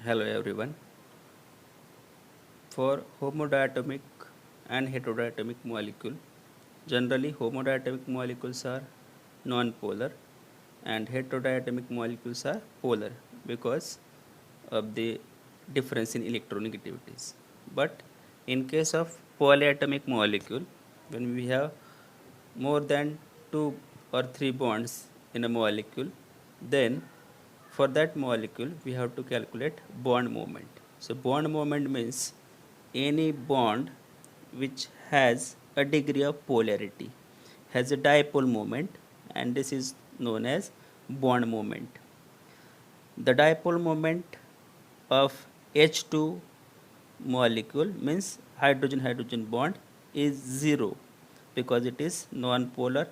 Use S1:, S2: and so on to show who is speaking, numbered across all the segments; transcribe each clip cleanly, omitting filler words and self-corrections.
S1: Hello everyone. For homodiatomic and heterodiatomic molecule, generally homodiatomic molecules are non-polar and heterodiatomic molecules are polar because of the difference in electronegativities. But in case of polyatomic molecule, when we have more than two or three bonds in a molecule, then for that molecule we have to calculate bond moment. So bond moment means any bond which has a degree of polarity has a dipole moment, and this is known as bond moment. The dipole moment of H2 molecule means hydrogen hydrogen bond is 0 because it is non-polar.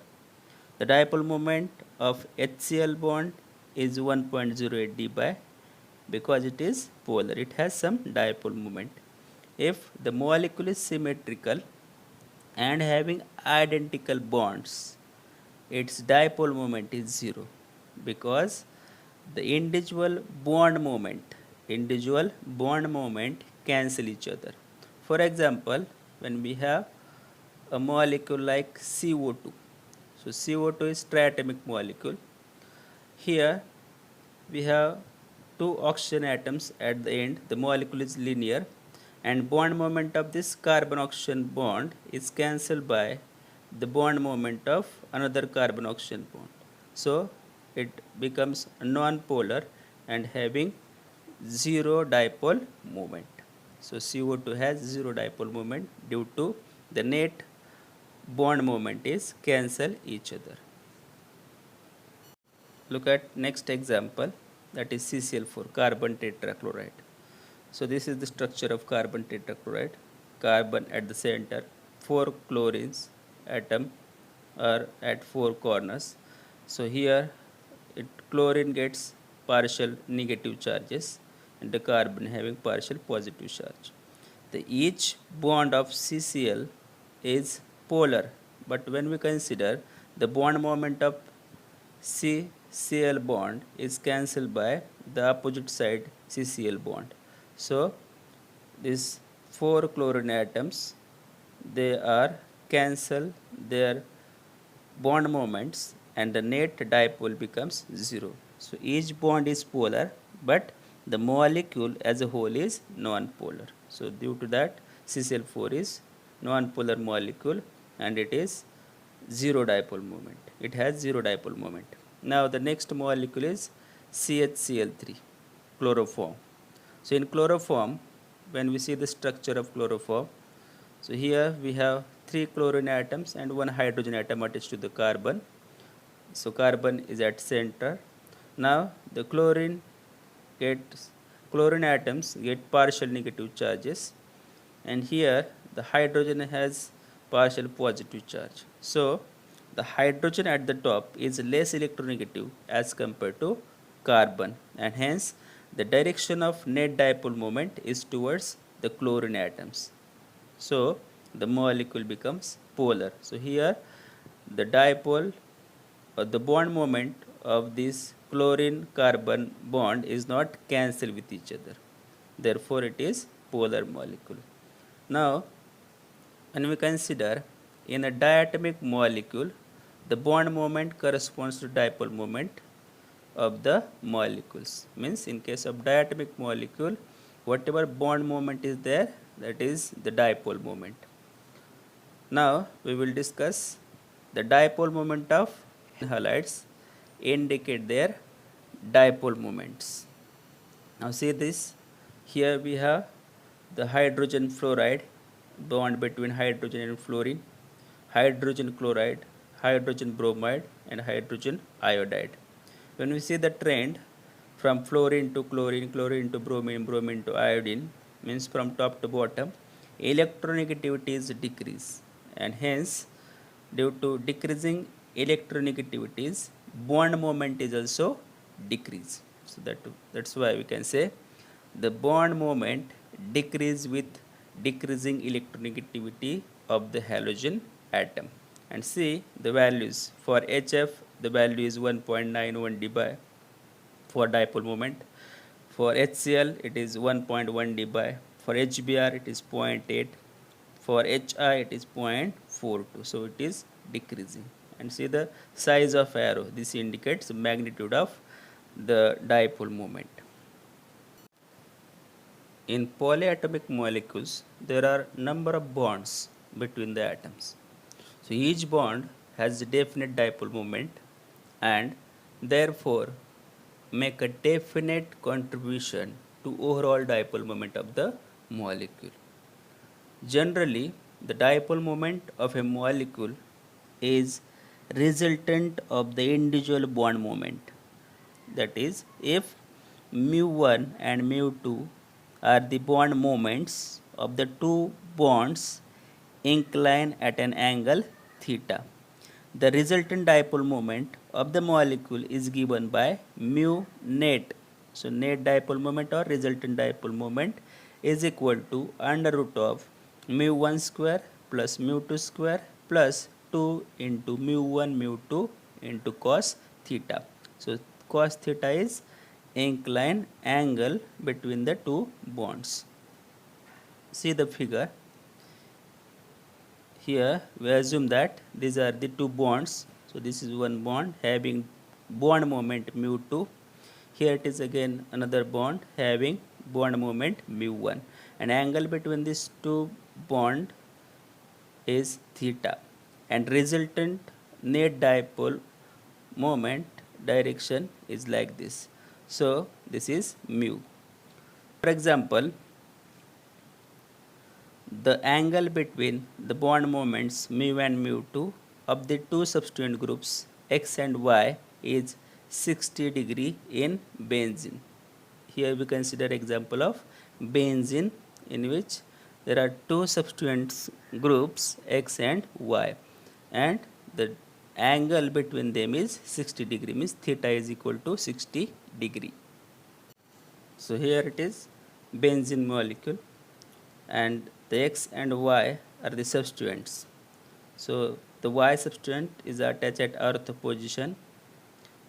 S1: The dipole moment of HCl bond is 1.08 d by because it is polar. It has some dipole moment. If the molecule is symmetrical and having identical bonds, its dipole moment is 0 because the individual bond moment cancel each other. For example, when we have a molecule like CO2, so CO2 is triatomic molecule. Here we have two oxygen atoms at the end. The molecule is linear and bond moment of this carbon oxygen bond is cancelled by the bond moment of another carbon oxygen bond. So it becomes non-polar and having zero dipole moment. So CO2 has zero dipole moment due to the net bond moment is cancel each other. Look at next example, that is CCl4, carbon tetrachloride. So this is the structure of carbon tetrachloride. Carbon at the center, 4 chlorines atom are at 4 corners. So here chlorine gets partial negative charges and the carbon having partial positive charge. The each bond of CCl is polar, but when we consider the bond moment of CCl bond is cancelled by the opposite side CCl bond. So these 4 chlorine atoms, they are cancel their bond moments and the net dipole becomes 0. So each bond is polar, but the molecule as a whole is non-polar. So due to that, CCl4 is non-polar molecule and it is zero dipole moment. It has zero dipole moment. Now the next molecule is CHCl3, chloroform. So in chloroform, when we see the structure of chloroform, so here we have 3 chlorine atoms and 1 hydrogen atom attached to the carbon. So carbon is at center. Now the chlorine atoms get partial negative charges, and here the hydrogen has partial positive charge. So the hydrogen at the top is less electronegative as compared to carbon, and hence the direction of net dipole moment is towards the chlorine atoms. So the molecule becomes polar. So here the dipole or the bond moment of this chlorine carbon bond is not cancelled with each other. Therefore it is polar molecule. Now when we consider in a diatomic molecule, the bond moment corresponds to dipole moment of the molecules. Means in case of diatomic molecule, whatever bond moment is there, that is the dipole moment. Now we will discuss the dipole moment of halides indicate their dipole moments. Now see this, here we have the hydrogen fluoride bond between hydrogen and fluorine, hydrogen chloride, hydrogen bromide and hydrogen iodide. When we see the trend from fluorine to chlorine, chlorine to bromine, bromine to iodine, means from top to bottom, electronegativity is decrease, and hence due to decreasing electronegativities, bond moment is also decrease. So that's why we can say the bond moment decrease with decreasing electronegativity of the halogen atom. And see the values for HF, the value is 1.91 dB for dipole moment. For HCl it is 1.1 dBi, for HBr it is 0.8, for HI it is 0.42, so it is decreasing. And see the size of arrow, this indicates the magnitude of the dipole moment. In polyatomic molecules, there are number of bonds between the atoms. So each bond has a definite dipole moment and therefore make a definite contribution to overall dipole moment of the molecule. Generally, the dipole moment of a molecule is resultant of the individual bond moment. That is, if mu1 and mu2 are the bond moments of the two bonds incline at an angle theta, the resultant dipole moment of the molecule is given by mu net. So net dipole moment or resultant dipole moment is equal to under root of mu1 square plus mu2 square plus 2 into mu1 mu2 into cos theta. So cos theta is inclined angle between the two bonds. See the figure. Here we assume that these are the two bonds. So this is one bond having bond moment mu2. Here it is again another bond having bond moment mu1. And angle between these two bond is theta. And resultant net dipole moment direction is like this. So this is mu. For example, the angle between the bond moments mu and mu2 of the two substituent groups X and Y is 60 degree in benzene. Here we consider example of benzene in which there are two substituent groups X and Y, and the angle between them is 60 degree, means theta is equal to 60 degree. So here it is benzene molecule and the X and Y are the substituents. So the Y substituent is attached at earth position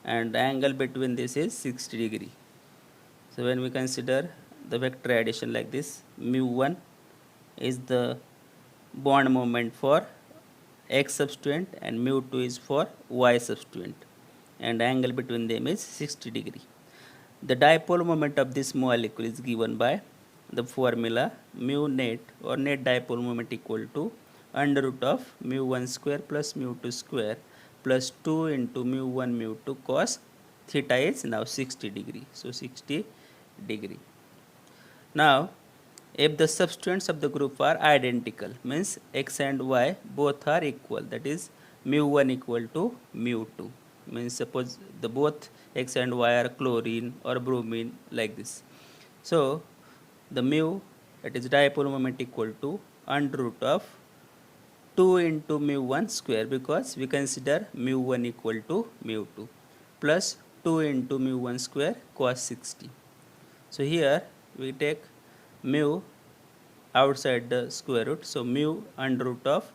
S1: and the angle between this is 60 degree. So when we consider the vector addition like this, mu1 is the bond moment for X substituent and mu2 is for Y substituent, and angle between them is 60 degree. The dipole moment of this molecule is given by the formula mu net or net dipole moment equal to under root of mu1 square plus mu2 square plus 2 into mu1 mu2 cos theta is now 60 degree. So 60 degree. Now if the substituents of the group are identical, means X and Y both are equal, that is mu1 equal to mu2, means suppose the both X and Y are chlorine or bromine like this. So the mu, that is dipole moment, equal to under root of 2 into mu1 square, because we consider mu1 equal to mu2, plus 2 into mu1 square cos 60. So here we take mu outside the square root, so mu under root of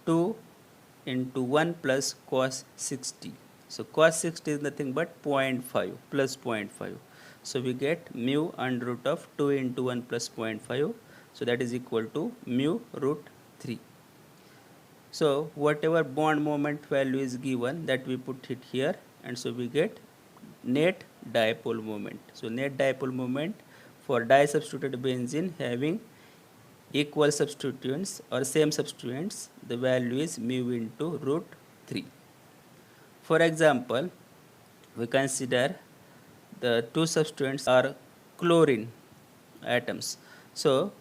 S1: 2 into 1 plus cos 60. So cos 60 is nothing but 0.5 plus 0.5. So we get mu under root of 2 into 1 plus 0.5. So that is equal to mu root 3. So whatever bond moment value is given, that we put it here, and so we get net dipole moment. So net dipole moment for disubstituted benzene having equal substituents or same substituents, the value is mu into root 3. For example, we consider the two substituents are chlorine atoms. So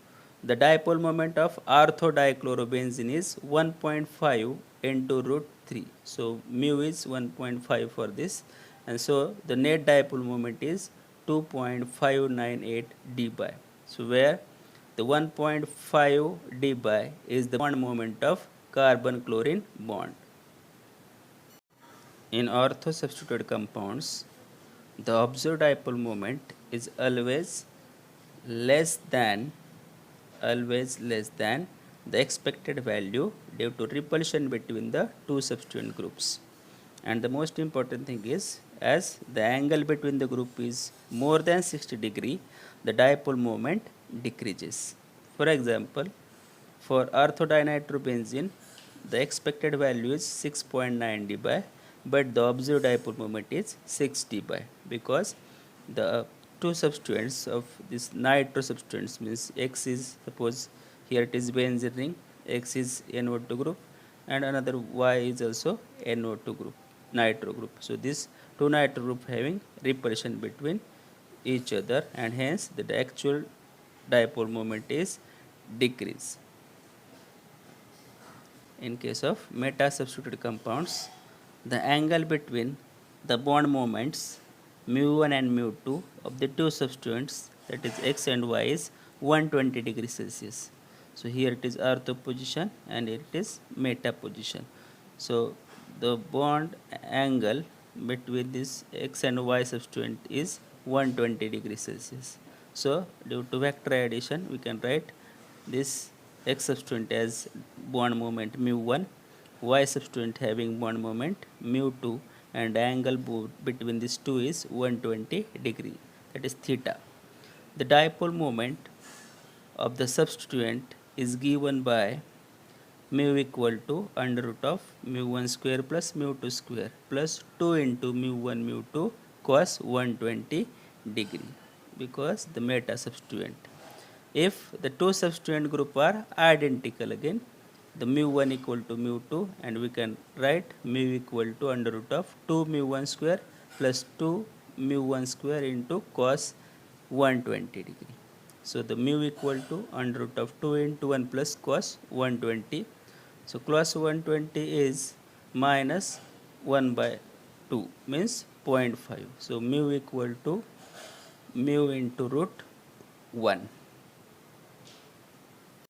S1: the dipole moment of orthodichlorobenzene is 1.5 into root 3. So mu is 1.5 for this, and so the net dipole moment is 2.598 dBi. So where the 1.5 dBi is the bond moment of carbon-chlorine bond. In ortho-substituted compounds, the observed dipole moment is always less than the expected value due to repulsion between the two substituent groups. And the most important thing is as the angle between the group is more than 60 degree, the dipole moment decreases. For example, for orthodinitrobenzene, the expected value is 6.9 dBi, but the observed dipole moment is 6 dBi, because the two substituents of this nitro substituents, means X is, suppose here it is benzene ring, X is NO2 group, and another Y is also NO2 group, nitro group. So this two nitro group having repulsion between each other, and hence the actual dipole moment is decrease. In case of meta substituted compounds, the angle between the bond moments mu1 and mu2 of the two substituents, that is X and Y, is 120 degrees Celsius. So here it is ortho position and here it is meta position. So the bond angle between this X and Y substituent is 120 degrees Celsius. So due to vector addition, we can write this X substituent as bond moment mu1, Y substituent having bond moment mu2, and angle between these two is 120 degree, that is theta. The dipole moment of the substituent is given by mu equal to under root of mu1 square plus mu2 square plus 2 into mu1 mu2 cos 120 degree, because the meta substituent. If the two substituent group are identical, again the mu1 equal to mu2, and we can write mu equal to under root of 2 mu1 square plus 2 mu1 square into cos 120 degree. So the mu equal to under root of 2 into 1 plus cos 120. So cos 120 is minus 1 by 2, means 0.5. So mu equal to mu into root 1.